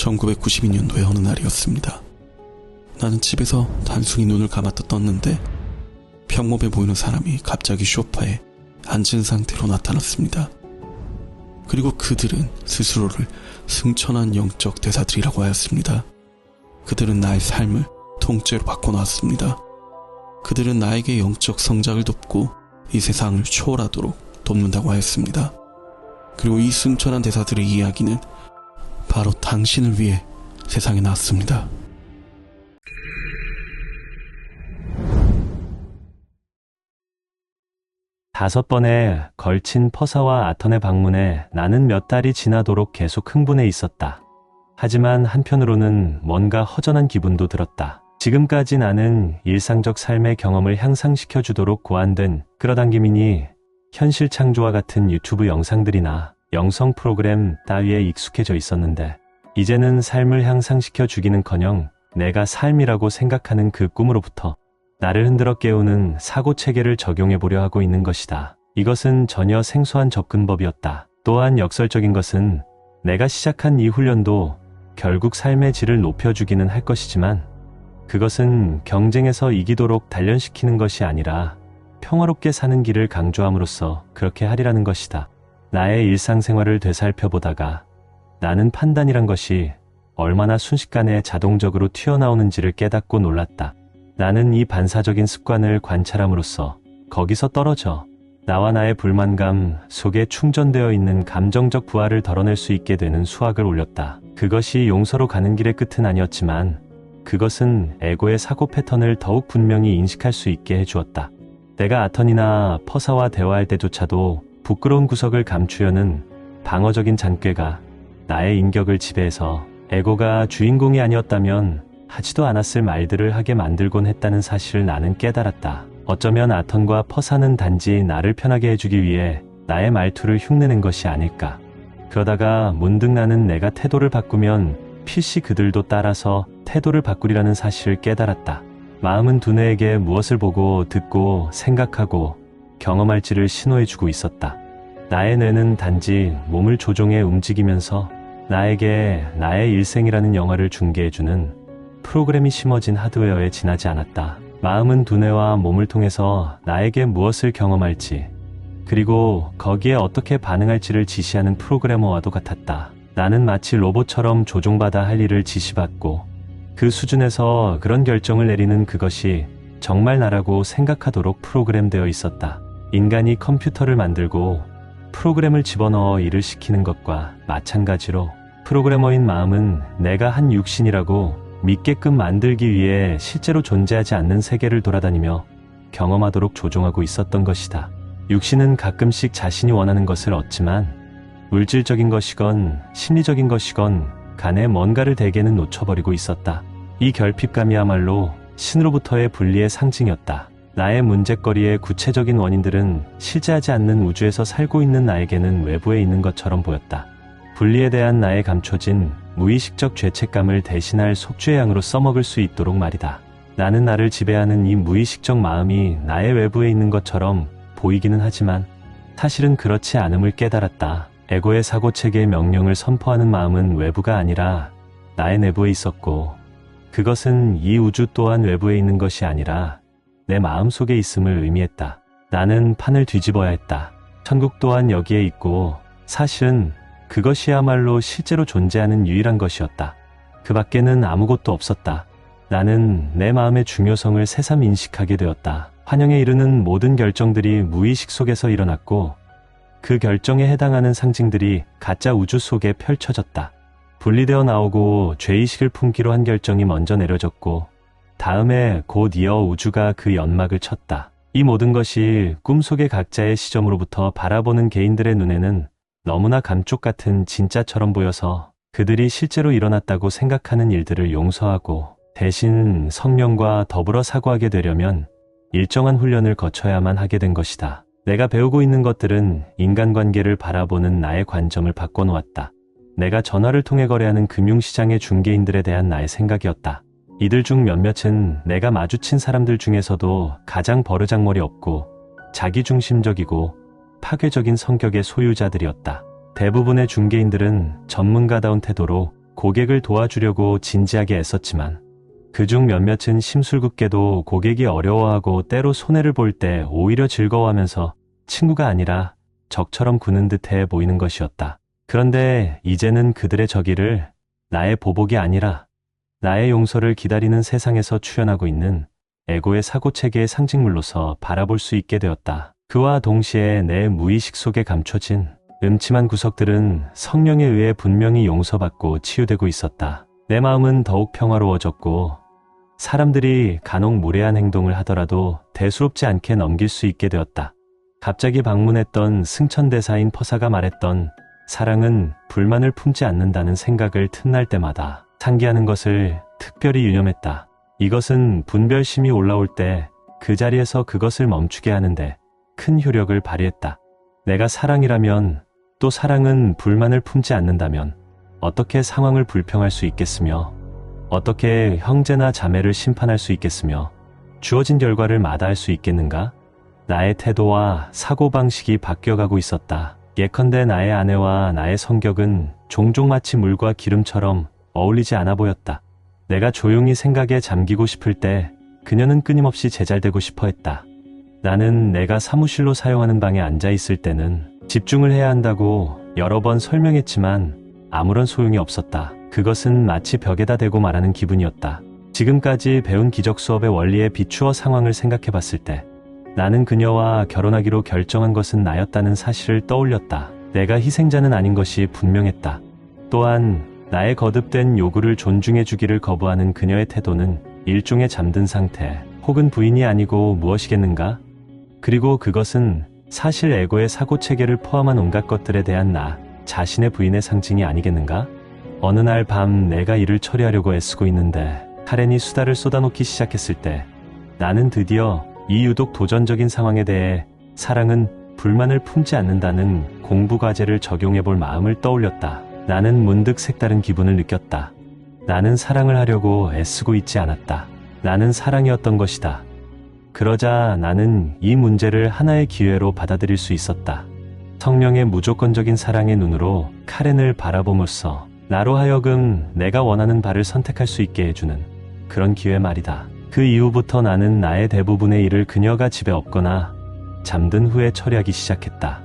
1992년도의 어느 날이었습니다. 나는 집에서 단순히 눈을 감았다 떴는데 평범해 보이는 사람이 갑자기 소파에 앉은 상태로 나타났습니다. 그리고 그들은 스스로를 승천한 영적 대사들이라고 하였습니다. 그들은 나의 삶을 통째로 바꿔놓았습니다. 그들은 나에게 영적 성장을 돕고 이 세상을 초월하도록 돕는다고 하였습니다. 그리고 이 승천한 대사들의 이야기는 바로 당신을 위해 세상에 나왔습니다. 다섯 번에 걸친 퍼사와 아턴의 방문에 나는 몇 달이 지나도록 계속 흥분해 있었다. 하지만 한편으로는 뭔가 허전한 기분도 들었다. 지금까지 나는 일상적 삶의 경험을 향상시켜 주도록 고안된 끌어당김이니 현실 창조와 같은 유튜브 영상들이나 영성 프로그램 따위에 익숙해져 있었는데 이제는 삶을 향상시켜 주기는커녕 내가 삶이라고 생각하는 그 꿈으로부터 나를 흔들어 깨우는 사고체계를 적용해보려 하고 있는 것이다. 이것은 전혀 생소한 접근법이었다. 또한 역설적인 것은 내가 시작한 이 훈련도 결국 삶의 질을 높여주기는 할 것이지만 그것은 경쟁에서 이기도록 단련시키는 것이 아니라 평화롭게 사는 길을 강조함으로써 그렇게 하리라는 것이다. 나의 일상생활을 되살펴보다가 나는 판단이란 것이 얼마나 순식간에 자동적으로 튀어나오는지를 깨닫고 놀랐다. 나는 이 반사적인 습관을 관찰함으로써 거기서 떨어져 나와 나의 불만감 속에 충전되어 있는 감정적 부하를 덜어낼 수 있게 되는 수학을 올렸다. 그것이 용서로 가는 길의 끝은 아니었지만 그것은 에고의 사고 패턴을 더욱 분명히 인식할 수 있게 해주었다. 내가 아턴이나 퍼사와 대화할 때조차도 부끄러운 구석을 감추려는 방어적인 잔꾀가 나의 인격을 지배해서 에고가 주인공이 아니었다면 하지도 않았을 말들을 하게 만들곤 했다는 사실을 나는 깨달았다. 어쩌면 아턴과 퍼사는 단지 나를 편하게 해주기 위해 나의 말투를 흉내낸 것이 아닐까. 그러다가 문득 나는 내가 태도를 바꾸면 필시 그들도 따라서 태도를 바꾸리라는 사실을 깨달았다. 마음은 두뇌에게 무엇을 보고 듣고 생각하고 경험할지를 신호해주고 있었다. 나의 뇌는 단지 몸을 조종해 움직이면서 나에게 나의 일생이라는 영화를 중계해주는 프로그램이 심어진 하드웨어에 지나지 않았다. 마음은 두뇌와 몸을 통해서 나에게 무엇을 경험할지 그리고 거기에 어떻게 반응할지를 지시하는 프로그래머와도 같았다. 나는 마치 로봇처럼 조종받아 할 일을 지시받고 그 수준에서 그런 결정을 내리는 그것이 정말 나라고 생각하도록 프로그램되어 있었다. 인간이 컴퓨터를 만들고 프로그램을 집어넣어 일을 시키는 것과 마찬가지로 프로그래머인 마음은 내가 한 육신이라고 믿게끔 만들기 위해 실제로 존재하지 않는 세계를 돌아다니며 경험하도록 조종하고 있었던 것이다. 육신은 가끔씩 자신이 원하는 것을 얻지만 물질적인 것이건 심리적인 것이건 간에 뭔가를 대개는 놓쳐버리고 있었다. 이 결핍감이야말로 신으로부터의 분리의 상징이었다. 나의 문제거리의 구체적인 원인들은 실제하지 않는 우주에서 살고 있는 나에게는 외부에 있는 것처럼 보였다. 분리에 대한 나의 감춰진 무의식적 죄책감을 대신할 속죄의 양으로 써먹을 수 있도록 말이다. 나는 나를 지배하는 이 무의식적 마음이 나의 외부에 있는 것처럼 보이기는 하지만 사실은 그렇지 않음을 깨달았다. 에고의 사고체계의 명령을 선포하는 마음은 외부가 아니라 나의 내부에 있었고 그것은 이 우주 또한 외부에 있는 것이 아니라 내 마음속에 있음을 의미했다. 나는 판을 뒤집어야 했다. 천국 또한 여기에 있고 사실은 그것이야말로 실제로 존재하는 유일한 것이었다. 그 밖에는 아무것도 없었다. 나는 내 마음의 중요성을 새삼 인식하게 되었다. 환영에 이르는 모든 결정들이 무의식 속에서 일어났고 그 결정에 해당하는 상징들이 가짜 우주 속에 펼쳐졌다. 분리되어 나오고 죄의식을 품기로 한 결정이 먼저 내려졌고 다음에 곧 이어 우주가 그 연막을 쳤다. 이 모든 것이 꿈속의 각자의 시점으로부터 바라보는 개인들의 눈에는 너무나 감쪽 같은 진짜처럼 보여서 그들이 실제로 일어났다고 생각하는 일들을 용서하고 대신 성령과 더불어 사고하게 되려면 일정한 훈련을 거쳐야만 하게 된 것이다. 내가 배우고 있는 것들은 인간관계를 바라보는 나의 관점을 바꿔놓았다. 내가 전화를 통해 거래하는 금융시장의 중개인들에 대한 나의 생각이었다. 이들 중 몇몇은 내가 마주친 사람들 중에서도 가장 버르장머리 없고 자기중심적이고 파괴적인 성격의 소유자들이었다. 대부분의 중개인들은 전문가다운 태도로 고객을 도와주려고 진지하게 애썼지만 그중 몇몇은 심술궂게도 고객이 어려워하고 때로 손해를 볼 때 오히려 즐거워하면서 친구가 아니라 적처럼 구는 듯해 보이는 것이었다. 그런데 이제는 그들의 저기를 나의 보복이 아니라 나의 용서를 기다리는 세상에서 출현하고 있는 에고의 사고체계의 상징물로서 바라볼 수 있게 되었다. 그와 동시에 내 무의식 속에 감춰진 음침한 구석들은 성령에 의해 분명히 용서받고 치유되고 있었다. 내 마음은 더욱 평화로워졌고 사람들이 간혹 무례한 행동을 하더라도 대수롭지 않게 넘길 수 있게 되었다. 갑자기 방문했던 승천대사인 퍼사가 말했던 사랑은 불만을 품지 않는다는 생각을 틈날 때마다 상기하는 것을 특별히 유념했다. 이것은 분별심이 올라올 때 그 자리에서 그것을 멈추게 하는데 큰 효력을 발휘했다. 내가 사랑이라면, 또 사랑은 불만을 품지 않는다면 어떻게 상황을 불평할 수 있겠으며 어떻게 형제나 자매를 심판할 수 있겠으며 주어진 결과를 마다할 수 있겠는가? 나의 태도와 사고방식이 바뀌어가고 있었다. 예컨대 나의 아내와 나의 성격은 종종 마치 물과 기름처럼 어울리지 않아 보였다. 내가 조용히 생각에 잠기고 싶을 때 그녀는 끊임없이 제잘되고 싶어 했다. 나는 내가 사무실로 사용하는 방에 앉아 있을 때는 집중을 해야 한다고 여러 번 설명했지만 아무런 소용이 없었다. 그것은 마치 벽에다 대고 말하는 기분이었다. 지금까지 배운 기적 수업의 원리에 비추어 상황을 생각해 봤을 때 나는 그녀와 결혼하기로 결정한 것은 나였다는 사실을 떠올렸다. 내가 희생자는 아닌 것이 분명했다. 또한 나의 거듭된 요구를 존중해 주기를 거부하는 그녀의 태도는 일종의 잠든 상태 혹은 부인이 아니고 무엇이겠는가? 그리고 그것은 사실 에고의 사고체계를 포함한 온갖 것들에 대한 나 자신의 부인의 상징이 아니겠는가? 어느 날 밤 내가 일을 처리하려고 애쓰고 있는데 카렌이 수다를 쏟아놓기 시작했을 때 나는 드디어 이 유독 도전적인 상황에 대해 사랑은 불만을 품지 않는다는 공부과제를 적용해볼 마음을 떠올렸다. 나는 문득 색다른 기분을 느꼈다. 나는 사랑을 하려고 애쓰고 있지 않았다. 나는 사랑이었던 것이다. 그러자 나는 이 문제를 하나의 기회로 받아들일 수 있었다. 성령의 무조건적인 사랑의 눈으로 카렌을 바라봄으로써 나로 하여금 내가 원하는 바를 선택할 수 있게 해주는 그런 기회 말이다. 그 이후부터 나는 나의 대부분의 일을 그녀가 집에 없거나 잠든 후에 처리하기 시작했다.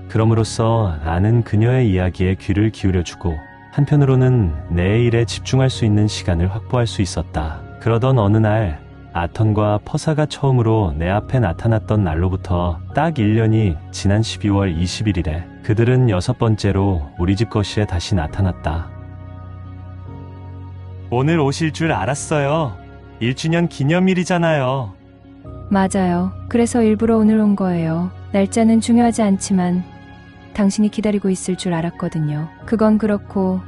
그럼으로써 나는 그녀의 이야기에 귀를 기울여주고 한편으로는 내 일에 집중할 수 있는 시간을 확보할 수 있었다. 그러던 어느 날 아턴과 퍼사가 처음으로 내 앞에 나타났던 날로부터 딱 1년이 지난 12월 21일에 그들은 6번째로 우리 집 거실에 다시 나타났다. 오늘 오실 줄 알았어요. 1주년 기념일이잖아요. 맞아요. 그래서 일부러 오늘 온 거예요. 날짜는 중요하지 않지만 당신이 기다리고 있을 줄 알았거든요. 그건 그렇고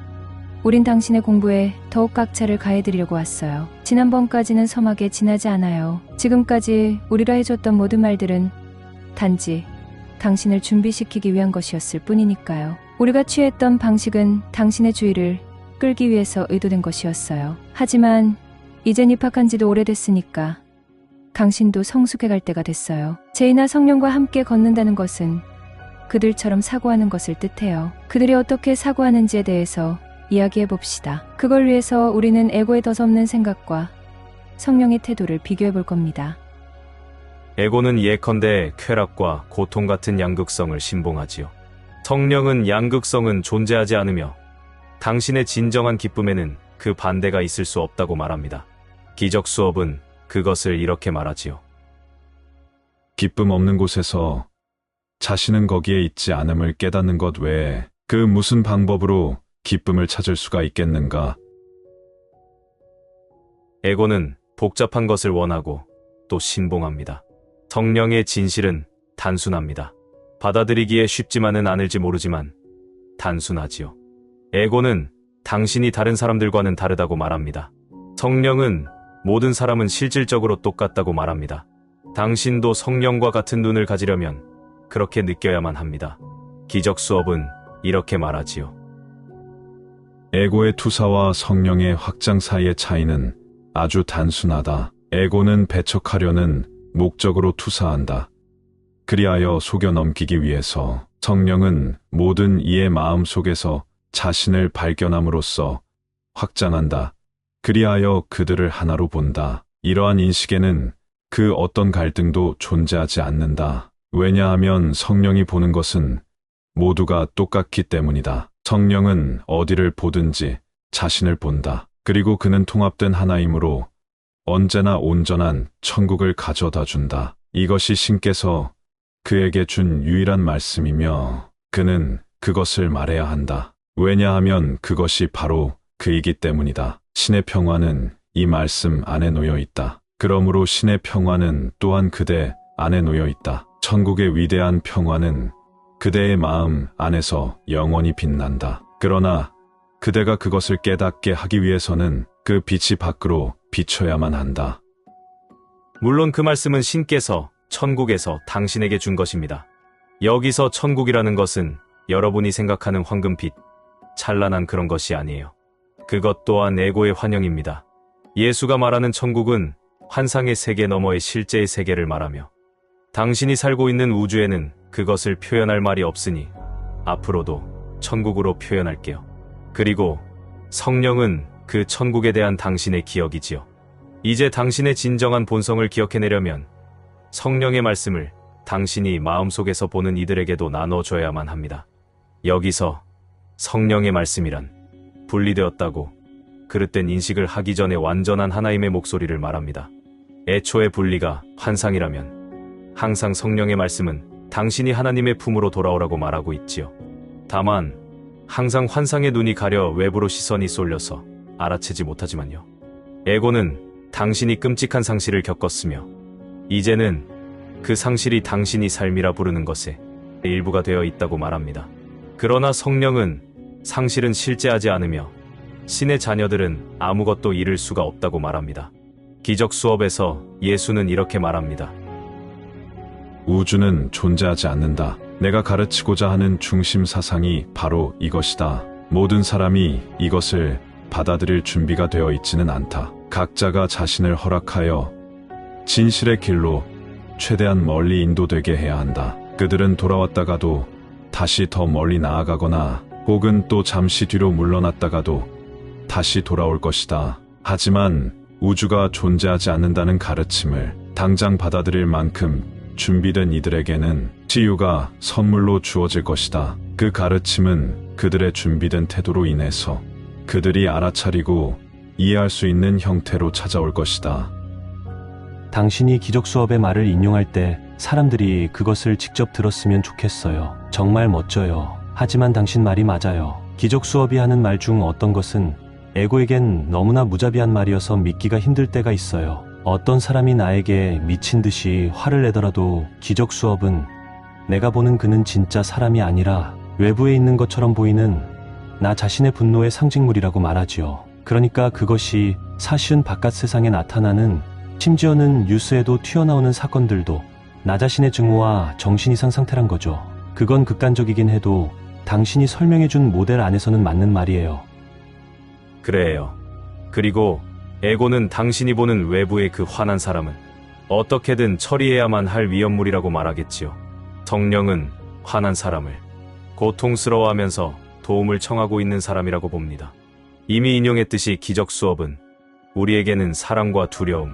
우린 당신의 공부에 더욱 각차를 가해드리려고 왔어요. 지난번까지는 섬하게 지나지 않아요. 지금까지 우리가 해줬던 모든 말들은 단지 당신을 준비시키기 위한 것이었을 뿐이니까요. 우리가 취했던 방식은 당신의 주의를 끌기 위해서 의도된 것이었어요. 하지만 이젠 입학한 지도 오래됐으니까 당신도 성숙해갈 때가 됐어요. 제이나 성령과 함께 걷는다는 것은 그들처럼 사고하는 것을 뜻해요. 그들이 어떻게 사고하는지에 대해서 이야기해 봅시다. 그걸 위해서 우리는 에고의 덧없는 생각과 성령의 태도를 비교해 볼 겁니다. 에고는 예컨대 쾌락과 고통 같은 양극성을 신봉하지요. 성령은 양극성은 존재하지 않으며 당신의 진정한 기쁨에는 그 반대가 있을 수 없다고 말합니다. 기적 수업은 그것을 이렇게 말하지요. 기쁨 없는 곳에서 자신은 거기에 있지 않음을 깨닫는 것 외에 그 무슨 방법으로 기쁨을 찾을 수가 있겠는가? 에고는 복잡한 것을 원하고 또 신봉합니다. 성령의 진실은 단순합니다. 받아들이기에 쉽지만은 않을지 모르지만 단순하지요. 에고는 당신이 다른 사람들과는 다르다고 말합니다. 성령은 모든 사람은 실질적으로 똑같다고 말합니다. 당신도 성령과 같은 눈을 가지려면 그렇게 느껴야만 합니다. 기적 수업은 이렇게 말하지요. 에고의 투사와 성령의 확장 사이의 차이는 아주 단순하다. 에고는 배척하려는 목적으로 투사한다. 그리하여 속여 넘기기 위해서 성령은 모든 이의 마음 속에서 자신을 발견함으로써 확장한다. 그리하여 그들을 하나로 본다. 이러한 인식에는 그 어떤 갈등도 존재하지 않는다. 왜냐하면 성령이 보는 것은 모두가 똑같기 때문이다. 성령은 어디를 보든지 자신을 본다. 그리고 그는 통합된 하나이므로 언제나 온전한 천국을 가져다 준다. 이것이 신께서 그에게 준 유일한 말씀이며 그는 그것을 말해야 한다. 왜냐하면 그것이 바로 그이기 때문이다. 신의 평화는 이 말씀 안에 놓여 있다. 그러므로 신의 평화는 또한 그대 안에 놓여 있다. 천국의 위대한 평화는 그대의 마음 안에서 영원히 빛난다. 그러나 그대가 그것을 깨닫게 하기 위해서는 그 빛이 밖으로 비춰야만 한다. 물론 그 말씀은 신께서 천국에서 당신에게 준 것입니다. 여기서 천국이라는 것은 여러분이 생각하는 황금빛, 찬란한 그런 것이 아니에요. 그것 또한 에고의 환영입니다. 예수가 말하는 천국은 환상의 세계 너머의 실제의 세계를 말하며 당신이 살고 있는 우주에는 그것을 표현할 말이 없으니 앞으로도 천국으로 표현할게요. 그리고 성령은 그 천국에 대한 당신의 기억이지요. 이제 당신의 진정한 본성을 기억해내려면 성령의 말씀을 당신이 마음속에서 보는 이들에게도 나눠줘야만 합니다. 여기서 성령의 말씀이란 분리되었다고 그릇된 인식을 하기 전에 완전한 하나님의 목소리를 말합니다. 애초의 분리가 환상이라면 항상 성령의 말씀은 당신이 하나님의 품으로 돌아오라고 말하고 있지요. 다만 항상 환상의 눈이 가려 외부로 시선이 쏠려서 알아채지 못하지만요. 에고는 당신이 끔찍한 상실을 겪었으며 이제는 그 상실이 당신이 삶이라 부르는 것의 일부가 되어 있다고 말합니다. 그러나 성령은 상실은 실제하지 않으며 신의 자녀들은 아무것도 잃을 수가 없다고 말합니다. 기적 수업에서 예수는 이렇게 말합니다. 우주는 존재하지 않는다. 내가 가르치고자 하는 중심 사상이 바로 이것이다. 모든 사람이 이것을 받아들일 준비가 되어 있지는 않다. 각자가 자신을 허락하여 진실의 길로 최대한 멀리 인도되게 해야 한다. 그들은 돌아왔다가도 다시 더 멀리 나아가거나 혹은 또 잠시 뒤로 물러났다가도 다시 돌아올 것이다. 하지만 우주가 존재하지 않는다는 가르침을 당장 받아들일 만큼 준비된 이들에게는 치유가 선물로 주어질 것이다. 그 가르침은 그들의 준비된 태도로 인해서 그들이 알아차리고 이해할 수 있는 형태로 찾아올 것이다. 당신이 기적 수업의 말을 인용할 때 사람들이 그것을 직접 들었으면 좋겠어요. 정말 멋져요. 하지만 당신 말이 맞아요. 기적 수업이 하는 말 중 어떤 것은 에고에겐 너무나 무자비한 말이어서 믿기가 힘들 때가 있어요. 어떤 사람이 나에게 미친 듯이 화를 내더라도 기적 수업은 내가 보는 그는 진짜 사람이 아니라 외부에 있는 것처럼 보이는 나 자신의 분노의 상징물이라고 말하지요. 그러니까 그것이 사실은 바깥 세상에 나타나는 심지어는 뉴스에도 튀어나오는 사건들도 나 자신의 증오와 정신 이상 상태란 거죠. 그건 극단적이긴 해도 당신이 설명해준 모델 안에서는 맞는 말이에요. 그래요. 그리고 에고는 당신이 보는 외부의 그 화난 사람은 어떻게든 처리해야만 할 위험물이라고 말하겠지요. 성령은 화난 사람을 고통스러워하면서 도움을 청하고 있는 사람이라고 봅니다. 이미 인용했듯이 기적 수업은 우리에게는 사랑과 두려움,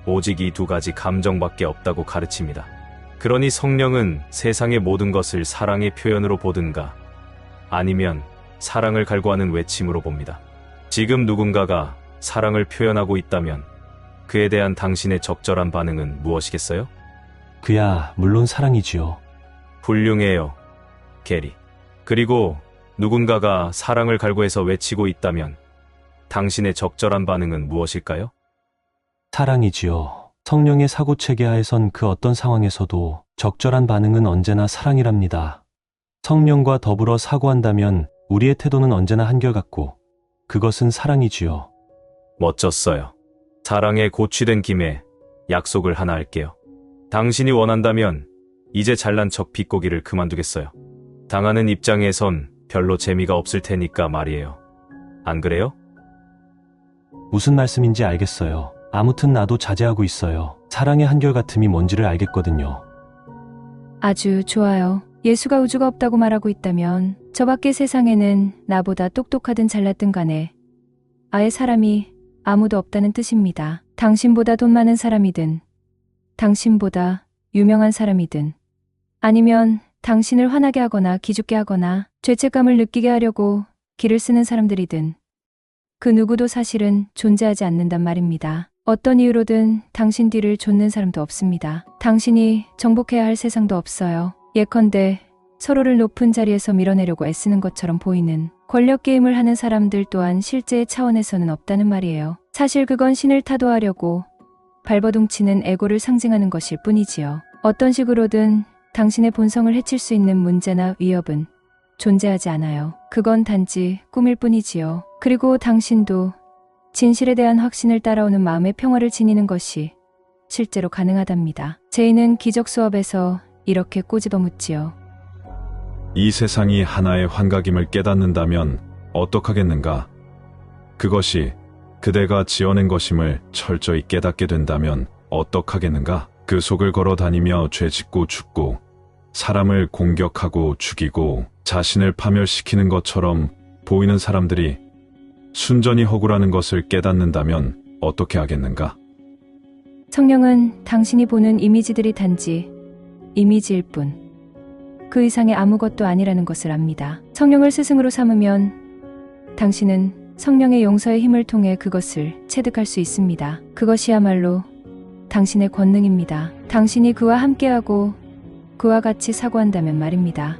오직 이 두 가지 감정밖에 없다고 가르칩니다. 그러니 성령은 세상의 모든 것을 사랑의 표현으로 보든가 아니면 사랑을 갈구하는 외침으로 봅니다. 지금 누군가가 사랑을 표현하고 있다면 그에 대한 당신의 적절한 반응은 무엇이겠어요? 그야 물론 사랑이지요. 훌륭해요, 게리. 그리고 누군가가 사랑을 갈구해서 외치고 있다면 당신의 적절한 반응은 무엇일까요? 사랑이지요. 성령의 사고체계 하에선 그 어떤 상황에서도 적절한 반응은 언제나 사랑이랍니다. 성령과 더불어 사고한다면 우리의 태도는 언제나 한결같고 그것은 사랑이지요. 멋졌어요. 사랑에 고취된 김에 약속을 하나 할게요. 당신이 원한다면 이제 잘난 척 비꼬기를 그만두겠어요. 당하는 입장에선 별로 재미가 없을 테니까 말이에요. 안 그래요? 무슨 말씀인지 알겠어요. 아무튼 나도 자제하고 있어요. 사랑의 한결같음이 뭔지를 알겠거든요. 아주 좋아요. 예수가 우주가 없다고 말하고 있다면 저 밖의 세상에는 나보다 똑똑하든 잘났든 간에 아예 사람이 아무도 없다는 뜻입니다. 당신보다 돈 많은 사람이든, 당신보다 유명한 사람이든, 아니면 당신을 화나게 하거나 기죽게 하거나 죄책감을 느끼게 하려고 기를 쓰는 사람들이든, 그 누구도 사실은 존재하지 않는단 말입니다. 어떤 이유로든 당신 뒤를 좇는 사람도 없습니다. 당신이 정복해야 할 세상도 없어요. 예컨대 서로를 높은 자리에서 밀어내려고 애쓰는 것처럼 보이는 권력 게임을 하는 사람들 또한 실제의 차원에서는 없다는 말이에요. 사실 그건 신을 타도하려고 발버둥치는 에고를 상징하는 것일 뿐이지요. 어떤 식으로든 당신의 본성을 해칠 수 있는 문제나 위협은 존재하지 않아요. 그건 단지 꿈일 뿐이지요. 그리고 당신도 진실에 대한 확신을 따라오는 마음의 평화를 지니는 것이 실제로 가능하답니다. 제이는 기적 수업에서 이렇게 꼬집어 묻지요. 이 세상이 하나의 환각임을 깨닫는다면 어떡하겠는가? 그것이 그대가 지어낸 것임을 철저히 깨닫게 된다면 어떡하겠는가? 그 속을 걸어 다니며 죄 짓고 죽고 사람을 공격하고 죽이고 자신을 파멸시키는 것처럼 보이는 사람들이 순전히 허구라는 것을 깨닫는다면 어떻게 하겠는가? 성령은 당신이 보는 이미지들이 단지 이미지일 뿐, 그 이상의 아무것도 아니라는 것을 압니다. 성령을 스승으로 삼으면 당신은 성령의 용서의 힘을 통해 그것을 체득할 수 있습니다. 그것이야말로 당신의 권능입니다. 당신이 그와 함께하고 그와 같이 사고한다면 말입니다.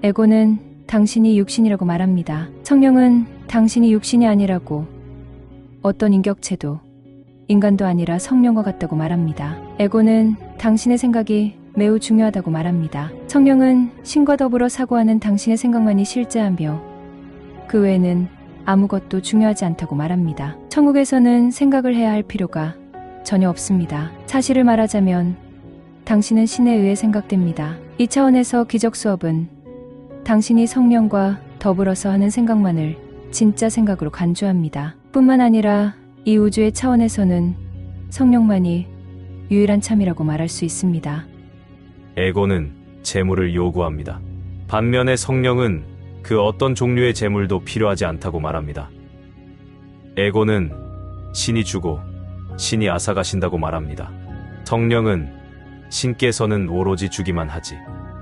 에고는 당신이 육신이라고 말합니다. 성령은 당신이 육신이 아니라고, 어떤 인격체도 인간도 아니라 성령과 같다고 말합니다. 에고는 당신의 생각이 매우 중요하다고 말합니다. 성령은 신과 더불어 사고하는 당신의 생각만이 실제하며 그 외에는 아무것도 중요하지 않다고 말합니다. 천국에서는 생각을 해야 할 필요가 전혀 없습니다. 사실을 말하자면 당신은 신에 의해 생각됩니다. 이 차원에서 기적 수업은 당신이 성령과 더불어서 하는 생각만을 진짜 생각으로 간주합니다. 뿐만 아니라 이 우주의 차원에서는 성령만이 유일한 참이라고 말할 수 있습니다. 에고는 재물을 요구합니다. 반면에 성령은 그 어떤 종류의 재물도 필요하지 않다고 말합니다. 에고는 신이 주고 신이 앗아가신다고 말합니다. 성령은 신께서는 오로지 주기만 하지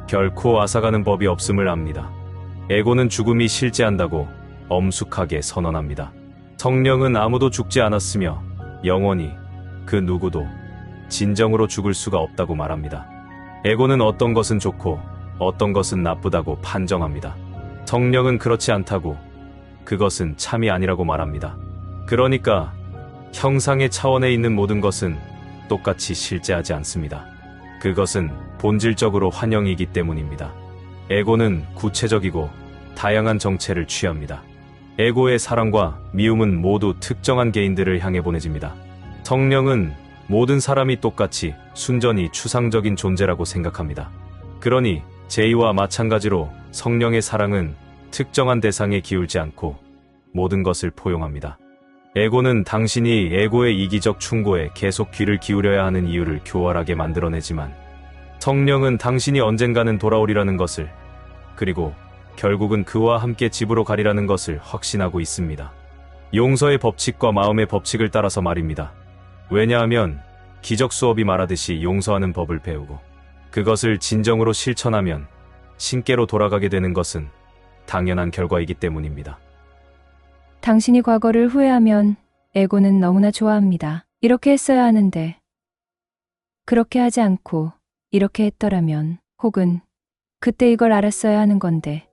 결코 앗아가는 법이 없음을 압니다. 에고는 죽음이 실제한다고 엄숙하게 선언합니다. 성령은 아무도 죽지 않았으며 영원히 그 누구도 진정으로 죽을 수가 없다고 말합니다. 에고는 어떤 것은 좋고 어떤 것은 나쁘다고 판정합니다. 성령은 그렇지 않다고, 그것은 참이 아니라고 말합니다. 그러니까 형상의 차원에 있는 모든 것은 똑같이 실제하지 않습니다. 그것은 본질적으로 환영이기 때문입니다. 에고는 구체적이고 다양한 정체를 취합니다. 에고의 사랑과 미움은 모두 특정한 개인들을 향해 보내집니다. 성령은 모든 사람이 똑같이 순전히 추상적인 존재라고 생각합니다. 그러니 제이와 마찬가지로 성령의 사랑은 특정한 대상에 기울지 않고 모든 것을 포용합니다. 에고는 당신이 에고의 이기적 충고에 계속 귀를 기울여야 하는 이유를 교활하게 만들어내지만, 성령은 당신이 언젠가는 돌아오리라는 것을, 그리고 결국은 그와 함께 집으로 가리라는 것을 확신하고 있습니다. 용서의 법칙과 마음의 법칙을 따라서 말입니다. 왜냐하면 기적 수업이 말하듯이 용서하는 법을 배우고 그것을 진정으로 실천하면 신께로 돌아가게 되는 것은 당연한 결과이기 때문입니다. 당신이 과거를 후회하면 에고는 너무나 좋아합니다. 이렇게 했어야 하는데, 그렇게 하지 않고 이렇게 했더라면, 혹은 그때 이걸 알았어야 하는 건데,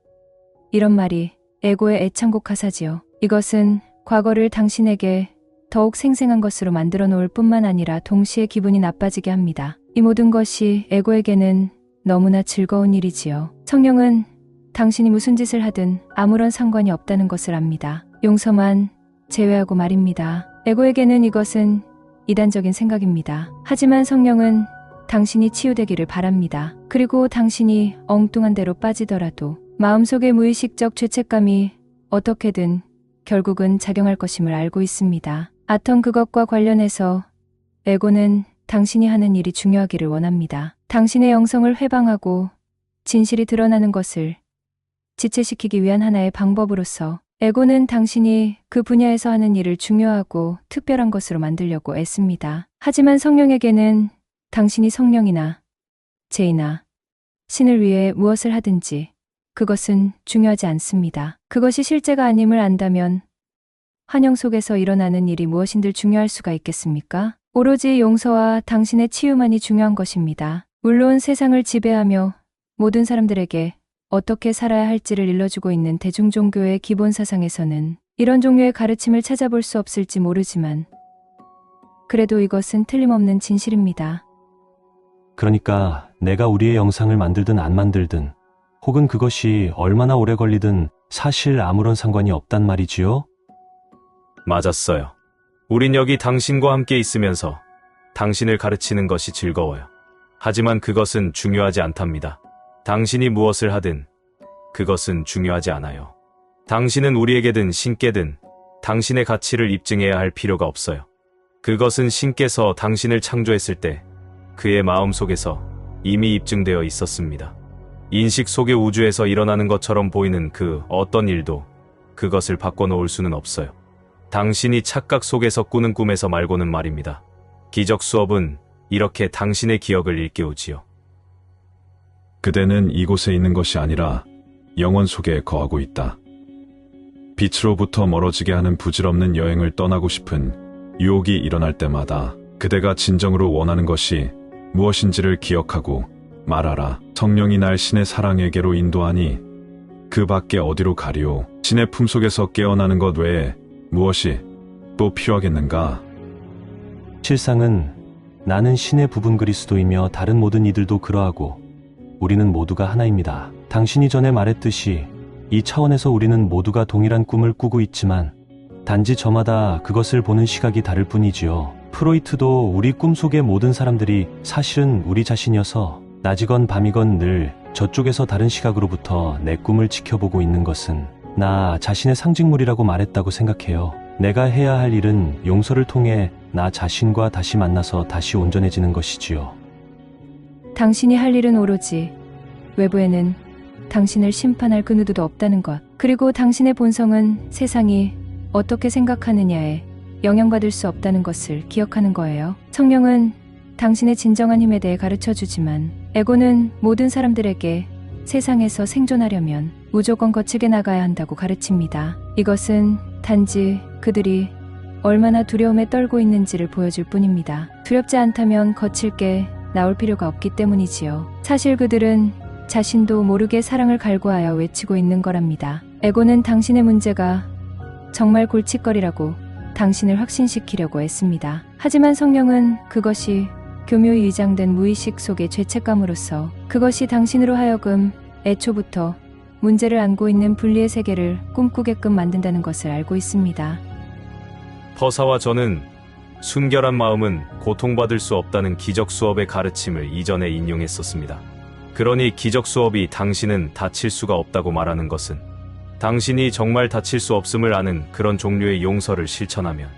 이런 말이 에고의 애창곡 가사지요. 이것은 과거를 당신에게 더욱 생생한 것으로 만들어 놓을 뿐만 아니라 동시에 기분이 나빠지게 합니다. 이 모든 것이 에고에게는 너무나 즐거운 일이지요. 성령은 당신이 무슨 짓을 하든 아무런 상관이 없다는 것을 압니다. 용서만 제외하고 말입니다. 에고에게는 이것은 이단적인 생각입니다. 하지만 성령은 당신이 치유되기를 바랍니다. 그리고 당신이 엉뚱한 데로 빠지더라도 마음속의 무의식적 죄책감이 어떻게든 결국은 작용할 것임을 알고 있습니다. 아턴 그것과 관련해서 에고는 당신이 하는 일이 중요하기를 원합니다. 당신의 영성을 회방하고 진실이 드러나는 것을 지체시키기 위한 하나의 방법으로서 에고는 당신이 그 분야에서 하는 일을 중요하고 특별한 것으로 만들려고 애씁니다. 하지만 성령에게는 당신이 성령이나 제이나 신을 위해 무엇을 하든지 그것은 중요하지 않습니다. 그것이 실제가 아님을 안다면 환영 속에서 일어나는 일이 무엇인들 중요할 수가 있겠습니까? 오로지 용서와 당신의 치유만이 중요한 것입니다. 물론 세상을 지배하며 모든 사람들에게 어떻게 살아야 할지를 일러주고 있는 대중종교의 기본 사상에서는 이런 종류의 가르침을 찾아볼 수 없을지 모르지만 그래도 이것은 틀림없는 진실입니다. 그러니까 내가 우리의 영상을 만들든 안 만들든 혹은 그것이 얼마나 오래 걸리든 사실 아무런 상관이 없단 말이지요? 맞았어요. 우린 여기 당신과 함께 있으면서 당신을 가르치는 것이 즐거워요. 하지만 그것은 중요하지 않답니다. 당신이 무엇을 하든 그것은 중요하지 않아요. 당신은 우리에게든 신께든 당신의 가치를 입증해야 할 필요가 없어요. 그것은 신께서 당신을 창조했을 때 그의 마음속에서 이미 입증되어 있었습니다. 인식 속의 우주에서 일어나는 것처럼 보이는 그 어떤 일도 그것을 바꿔놓을 수는 없어요. 당신이 착각 속에서 꾸는 꿈에서 말고는 말입니다. 기적 수업은 이렇게 당신의 기억을 일깨우지요. 그대는 이곳에 있는 것이 아니라 영원 속에 거하고 있다. 빛으로부터 멀어지게 하는 부질없는 여행을 떠나고 싶은 유혹이 일어날 때마다 그대가 진정으로 원하는 것이 무엇인지를 기억하고 말하라. 성령이 날 신의 사랑에게로 인도하니 그 밖에 어디로 가리오. 신의 품속에서 깨어나는 것 외에 무엇이 또 필요하겠는가? 실상은 나는 신의 부분 그리스도이며 다른 모든 이들도 그러하고 우리는 모두가 하나입니다. 당신이 전에 말했듯이 이 차원에서 우리는 모두가 동일한 꿈을 꾸고 있지만 단지 저마다 그것을 보는 시각이 다를 뿐이지요. 프로이트도 우리 꿈속의 모든 사람들이 사실은 우리 자신이어서 낮이건 밤이건 늘 저쪽에서 다른 시각으로부터 내 꿈을 지켜보고 있는 것은 나 자신의 상징물이라고 말했다고 생각해요. 내가 해야 할 일은 용서를 통해 나 자신과 다시 만나서 다시 온전해지는 것이지요. 당신이 할 일은 오로지 외부에는 당신을 심판할 그 누구도 없다는 것, 그리고 당신의 본성은 세상이 어떻게 생각하느냐에 영향받을 수 없다는 것을 기억하는 거예요. 성령은 당신의 진정한 힘에 대해 가르쳐주지만 에고는 모든 사람들에게 세상에서 생존하려면 무조건 거칠게 나가야 한다고 가르칩니다. 이것은 단지 그들이 얼마나 두려움에 떨고 있는지를 보여줄 뿐입니다. 두렵지 않다면 거칠게 나올 필요가 없기 때문이지요. 사실 그들은 자신도 모르게 사랑을 갈구하여 외치고 있는 거랍니다. 에고는 당신의 문제가 정말 골칫거리라고 당신을 확신시키려고 했습니다. 하지만 성령은 그것이 교묘히 위장된 무의식 속의 죄책감으로서 그것이 당신으로 하여금 애초부터 문제를 안고 있는 분리의 세계를 꿈꾸게끔 만든다는 것을 알고 있습니다. 퍼사와 저는 순결한 마음은 고통받을 수 없다는 기적 수업의 가르침을 이전에 인용했었습니다. 그러니 기적 수업이 당신은 다칠 수가 없다고 말하는 것은 당신이 정말 다칠 수 없음을 아는 그런 종류의 용서를 실천하면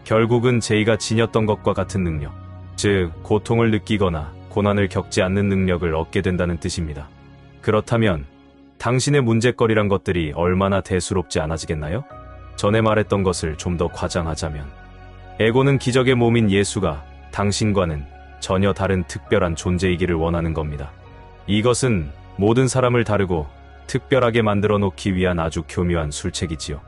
결국은 제이가 지녔던 것과 같은 능력, 즉 고통을 느끼거나 고난을 겪지 않는 능력을 얻게 된다는 뜻입니다. 그렇다면 당신의 문제거리란 것들이 얼마나 대수롭지 않아지겠나요? 전에 말했던 것을 좀 더 과장하자면 에고는 기적의 몸인 예수가 당신과는 전혀 다른 특별한 존재이기를 원하는 겁니다. 이것은 모든 사람을 다르고 특별하게 만들어 놓기 위한 아주 교묘한 술책이지요.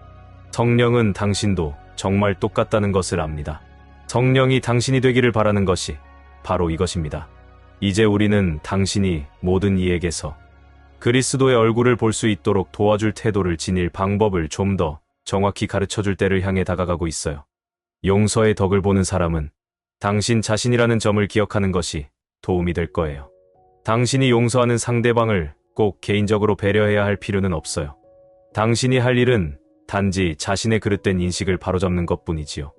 성령은 당신도 정말 똑같다는 것을 압니다. 성령이 당신이 되기를 바라는 것이 바로 이것입니다. 이제 우리는 당신이 모든 이에게서 그리스도의 얼굴을 볼 수 있도록 도와줄 태도를 지닐 방법을 좀 더 정확히 가르쳐줄 때를 향해 다가가고 있어요. 용서의 덕을 보는 사람은 당신 자신이라는 점을 기억하는 것이 도움이 될 거예요. 당신이 용서하는 상대방을 꼭 개인적으로 배려해야 할 필요는 없어요. 당신이 할 일은 단지 자신의 그릇된 인식을 바로잡는 것뿐이지요.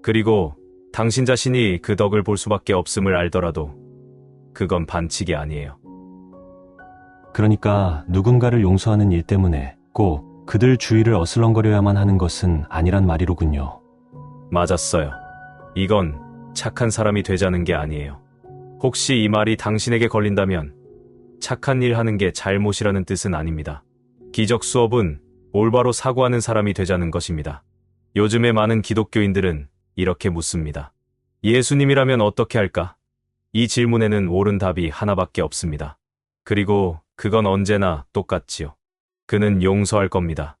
그리고 당신 자신이 그 덕을 볼 수밖에 없음을 알더라도 그건 반칙이 아니에요. 그러니까 누군가를 용서하는 일 때문에 꼭 그들 주위를 어슬렁거려야만 하는 것은 아니란 말이로군요. 맞았어요. 이건 착한 사람이 되자는 게 아니에요. 혹시 이 말이 당신에게 걸린다면 착한 일 하는 게 잘못이라는 뜻은 아닙니다. 기적 수업은 올바로 사고하는 사람이 되자는 것입니다. 요즘의 많은 기독교인들은 이렇게 묻습니다. 예수님이라면 어떻게 할까? 이 질문에는 옳은 답이 하나밖에 없습니다. 그리고 그건 언제나 똑같지요. 그는 용서할 겁니다.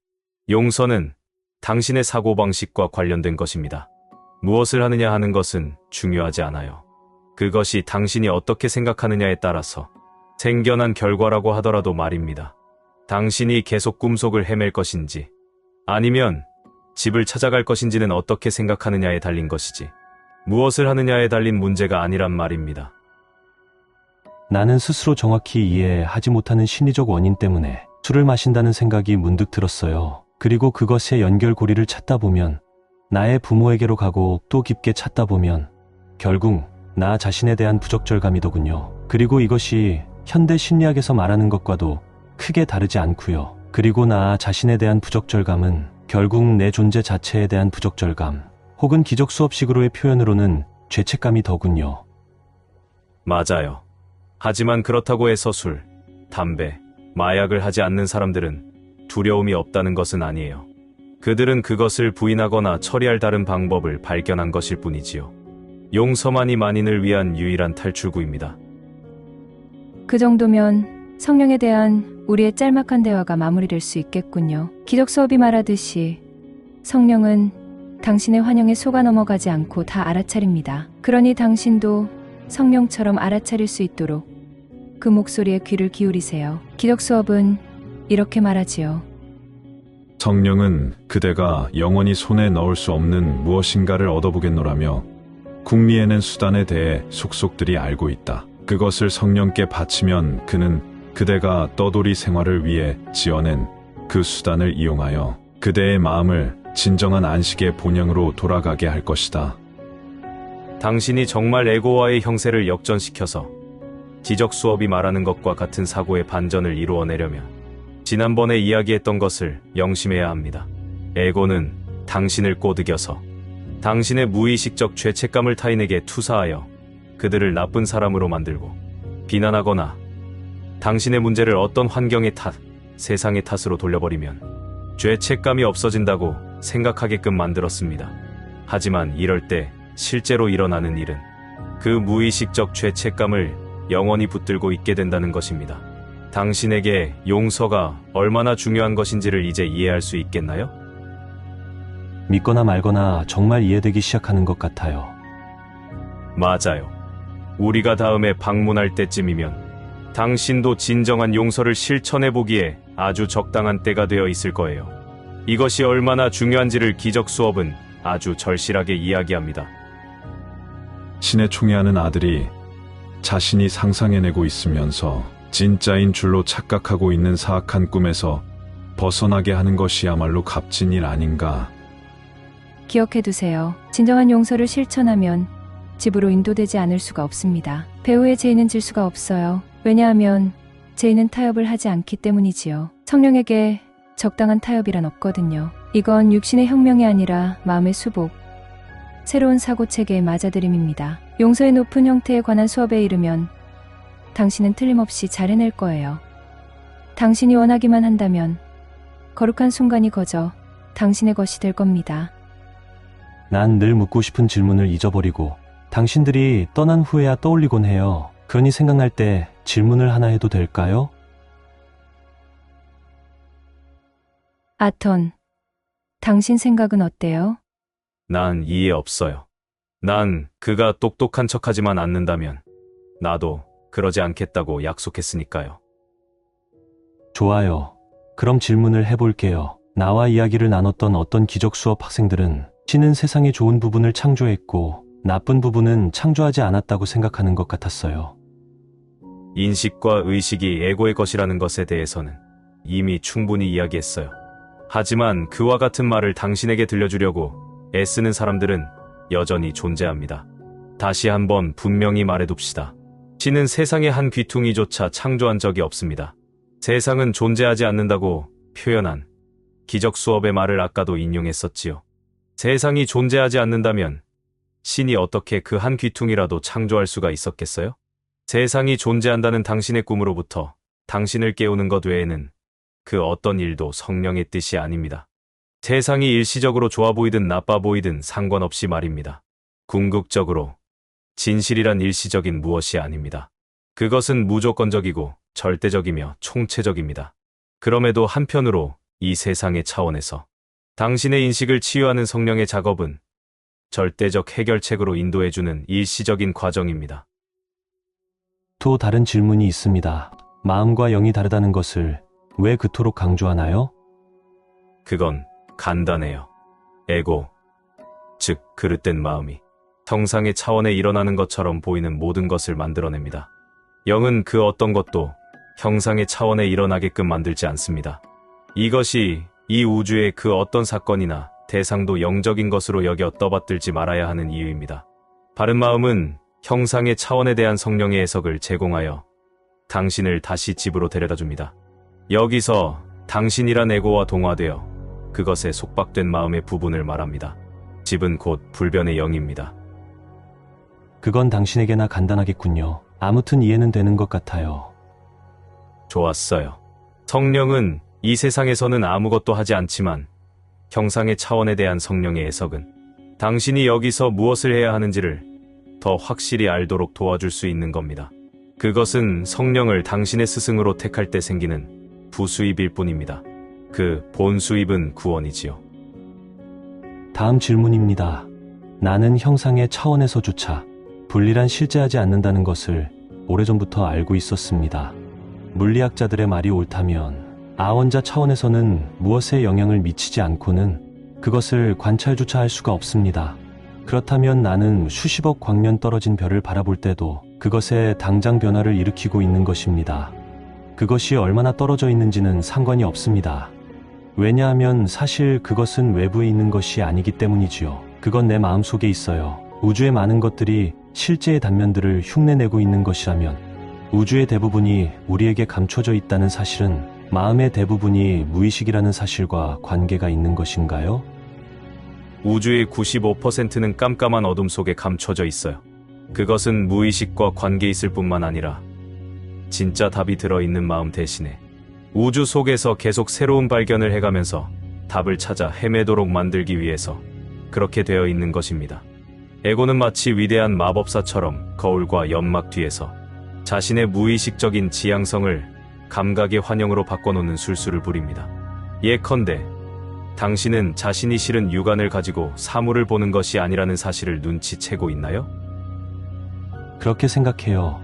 용서는 당신의 사고방식과 관련된 것입니다. 무엇을 하느냐 하는 것은 중요하지 않아요. 그것이 당신이 어떻게 생각하느냐에 따라서 생겨난 결과라고 하더라도 말입니다. 당신이 계속 꿈속을 헤맬 것인지 아니면 집을 찾아갈 것인지는 어떻게 생각하느냐에 달린 것이지 무엇을 하느냐에 달린 문제가 아니란 말입니다. 나는 스스로 정확히 이해하지 못하는 심리적 원인 때문에 술을 마신다는 생각이 문득 들었어요. 그리고 그것의 연결고리를 찾다 보면 나의 부모에게로 가고 또 깊게 찾다 보면 결국 나 자신에 대한 부적절감이더군요. 그리고 이것이 현대 심리학에서 말하는 것과도 크게 다르지 않고요. 그리고 나 자신에 대한 부적절감은 결국 내 존재 자체에 대한 부적절감 혹은 기적 수업식으로의 표현으로는 죄책감이 더군요. 맞아요. 하지만 그렇다고 해서 술, 담배, 마약을 하지 않는 사람들은 두려움이 없다는 것은 아니에요. 그들은 그것을 부인하거나 처리할 다른 방법을 발견한 것일 뿐이지요. 용서만이 만인을 위한 유일한 탈출구입니다. 그 정도면 성령에 대한 우리의 짤막한 대화가 마무리될 수 있겠군요. 기적 수업이 말하듯이 성령은 당신의 환영에 속아 넘어가지 않고 다 알아차립니다. 그러니 당신도 성령처럼 알아차릴 수 있도록 그 목소리에 귀를 기울이세요. 기적 수업은 이렇게 말하지요. 성령은 그대가 영원히 손에 넣을 수 없는 무엇인가를 얻어보겠노라며 궁리에는 수단에 대해 속속들이 알고 있다. 그것을 성령께 바치면 그는 그대가 떠돌이 생활을 위해 지어낸 그 수단을 이용하여 그대의 마음을 진정한 안식의 본향으로 돌아가게 할 것이다. 당신이 정말 에고와의 형세를 역전시켜서 지적 수업이 말하는 것과 같은 사고의 반전을 이루어내려면 지난번에 이야기했던 것을 명심해야 합니다. 에고는 당신을 꼬드겨서 당신의 무의식적 죄책감을 타인에게 투사하여 그들을 나쁜 사람으로 만들고 비난하거나 당신의 문제를 어떤 환경의 탓, 세상의 탓으로 돌려버리면 죄책감이 없어진다고 생각하게끔 만들었습니다. 하지만 이럴 때 실제로 일어나는 일은 그 무의식적 죄책감을 영원히 붙들고 있게 된다는 것입니다. 당신에게 용서가 얼마나 중요한 것인지를 이제 이해할 수 있겠나요? 믿거나 말거나 정말 이해되기 시작하는 것 같아요. 맞아요. 우리가 다음에 방문할 때쯤이면 당신도 진정한 용서를 실천해보기에 아주 적당한 때가 되어 있을 거예요. 이것이 얼마나 중요한지를 기적 수업은 아주 절실하게 이야기합니다. 신의 총애하는 아들이 자신이 상상해내고 있으면서 진짜인 줄로 착각하고 있는 사악한 꿈에서 벗어나게 하는 것이야말로 값진 일 아닌가. 기억해두세요. 진정한 용서를 실천하면 집으로 인도되지 않을 수가 없습니다. 배후의 죄인은 질 수가 없어요. 왜냐하면 죄인은 타협을 하지 않기 때문이지요. 성령에게 적당한 타협이란 없거든요. 이건 육신의 혁명이 아니라 마음의 수복, 새로운 사고체계의 맞아들임입니다. 용서의 높은 형태에 관한 수업에 이르면 당신은 틀림없이 잘 해낼 거예요. 당신이 원하기만 한다면 거룩한 순간이 거저 당신의 것이 될 겁니다. 난 늘 묻고 싶은 질문을 잊어버리고 당신들이 떠난 후에야 떠올리곤 해요. 그러니 생각날 때 질문을 하나 해도 될까요? 아톤, 당신 생각은 어때요? 난 이해 없어요. 난 그가 똑똑한 척하지만 않는다면 나도 그러지 않겠다고 약속했으니까요. 좋아요. 그럼 질문을 해볼게요. 나와 이야기를 나눴던 어떤 기적 수업 학생들은 신은 세상의 좋은 부분을 창조했고 나쁜 부분은 창조하지 않았다고 생각하는 것 같았어요. 인식과 의식이 에고의 것이라는 것에 대해서는 이미 충분히 이야기했어요. 하지만 그와 같은 말을 당신에게 들려주려고 애쓰는 사람들은 여전히 존재합니다. 다시 한번 분명히 말해둡시다. 신은 세상의 한 귀퉁이조차 창조한 적이 없습니다. 세상은 존재하지 않는다고 표현한 기적 수업의 말을 아까도 인용했었지요. 세상이 존재하지 않는다면 신이 어떻게 그 한 귀퉁이라도 창조할 수가 있었겠어요? 세상이 존재한다는 당신의 꿈으로부터 당신을 깨우는 것 외에는 그 어떤 일도 성령의 뜻이 아닙니다. 세상이 일시적으로 좋아 보이든 나빠 보이든 상관없이 말입니다. 궁극적으로 진실이란 일시적인 무엇이 아닙니다. 그것은 무조건적이고 절대적이며 총체적입니다. 그럼에도 한편으로 이 세상의 차원에서 당신의 인식을 치유하는 성령의 작업은 절대적 해결책으로 인도해주는 일시적인 과정입니다. 또 다른 질문이 있습니다. 마음과 영이 다르다는 것을 왜 그토록 강조하나요? 그건 간단해요. 에고, 즉 그릇된 마음이 형상의 차원에 일어나는 것처럼 보이는 모든 것을 만들어냅니다. 영은 그 어떤 것도 형상의 차원에 일어나게끔 만들지 않습니다. 이것이 이 우주의 그 어떤 사건이나 대상도 영적인 것으로 여겨 떠받들지 말아야 하는 이유입니다. 바른 마음은 형상의 차원에 대한 성령의 해석을 제공하여 당신을 다시 집으로 데려다 줍니다. 여기서 당신이란 에고와 동화되어 그것에 속박된 마음의 부분을 말합니다. 집은 곧 불변의 영입니다. 그건 당신에게나 간단하겠군요. 아무튼 이해는 되는 것 같아요. 좋았어요. 성령은 이 세상에서는 아무것도 하지 않지만 형상의 차원에 대한 성령의 해석은 당신이 여기서 무엇을 해야 하는지를 더 확실히 알도록 도와줄 수 있는 겁니다. 그것은 성령을 당신의 스승으로 택할 때 생기는 부수입일 뿐입니다. 그 본수입은 구원이지요. 다음 질문입니다. 나는 형상의 차원에서조차 분리란 실제하지 않는다는 것을 오래전부터 알고 있었습니다. 물리학자들의 말이 옳다면 아원자 차원에서는 무엇에 영향을 미치지 않고는 그것을 관찰조차 할 수가 없습니다. 그렇다면 나는 수십억 광년 떨어진 별을 바라볼 때도 그것에 당장 변화를 일으키고 있는 것입니다. 그것이 얼마나 떨어져 있는지는 상관이 없습니다. 왜냐하면 사실 그것은 외부에 있는 것이 아니기 때문이지요. 그건 내 마음속에 있어요. 우주의 많은 것들이 실제의 단면들을 흉내내고 있는 것이라면 우주의 대부분이 우리에게 감춰져 있다는 사실은 마음의 대부분이 무의식이라는 사실과 관계가 있는 것인가요? 우주의 95%는 깜깜한 어둠 속에 감춰져 있어요. 그것은 무의식과 관계 있을 뿐만 아니라 진짜 답이 들어있는 마음 대신에 우주 속에서 계속 새로운 발견을 해가면서 답을 찾아 헤매도록 만들기 위해서 그렇게 되어 있는 것입니다. 에고는 마치 위대한 마법사처럼 거울과 연막 뒤에서 자신의 무의식적인 지향성을 감각의 환영으로 바꿔놓는 술수를 부립니다. 예컨대 당신은 자신이 실은 육안을 가지고 사물을 보는 것이 아니라는 사실을 눈치채고 있나요? 그렇게 생각해요.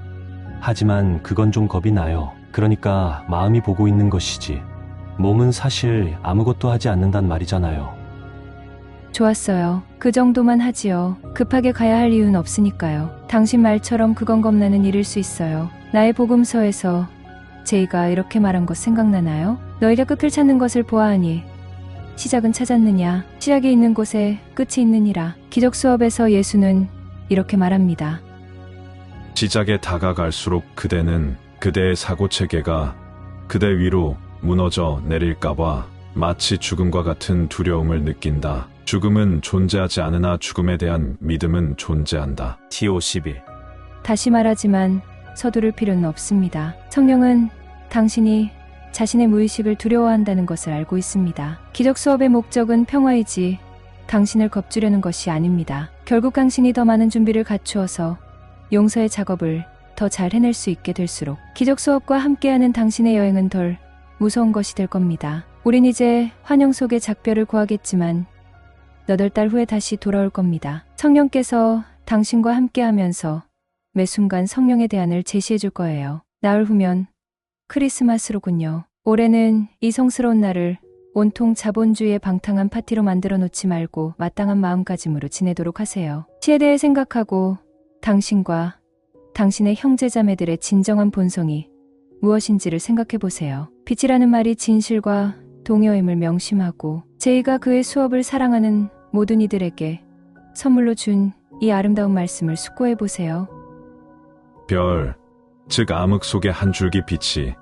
하지만 그건 좀 겁이 나요. 그러니까 마음이 보고 있는 것이지. 몸은 사실 아무것도 하지 않는단 말이잖아요. 좋았어요. 그 정도만 하지요. 급하게 가야 할 이유는 없으니까요. 당신 말처럼 그건 겁나는 일일 수 있어요. 나의 복음서에서 제이가 이렇게 말한 것 생각나나요? 너희가 끝을 찾는 것을 보아하니 시작은 찾았느냐? 시작이 있는 곳에 끝이 있느니라. 기적 수업에서 예수는 이렇게 말합니다. 시작에 다가갈수록 그대는 그대의 사고체계가 그대 위로 무너져 내릴까봐 마치 죽음과 같은 두려움을 느낀다. 죽음은 존재하지 않으나 죽음에 대한 믿음은 존재한다. T51. 다시 말하지만 서두를 필요는 없습니다. 성령은 당신이 자신의 무의식을 두려워한다는 것을 알고 있습니다. 기적 수업의 목적은 평화이지 당신을 겁주려는 것이 아닙니다. 결국 당신이 더 많은 준비를 갖추어서 용서의 작업을 더 잘 해낼 수 있게 될수록 기적 수업과 함께하는 당신의 여행은 덜 무서운 것이 될 겁니다. 우린 이제 환영 속의 작별을 구하겠지만 8달 후에 다시 돌아올 겁니다. 성령께서 당신과 함께하면서 매 순간 성령의 대안을 제시해 줄 거예요. 나흘 후면 크리스마스로군요. 올해는 이 성스러운 날을 온통 자본주의의 방탕한 파티로 만들어 놓지 말고 마땅한 마음가짐으로 지내도록 하세요. 시에 대해 생각하고 당신과 당신의 형제자매들의 진정한 본성이 무엇인지를 생각해 보세요. 빛이라는 말이 진실과 동요임을 명심하고 제이가 그의 수업을 사랑하는 모든 이들에게 선물로 준 이 아름다운 말씀을 숙고해 보세요. 별, 즉 암흑 속의 한 줄기 빛이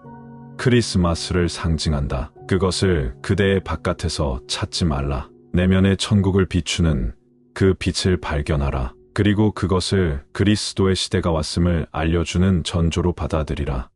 크리스마스를 상징한다. 그것을 그대의 바깥에서 찾지 말라. 내면의 천국을 비추는 그 빛을 발견하라. 그리고 그것을 그리스도의 시대가 왔음을 알려주는 전조로 받아들이라.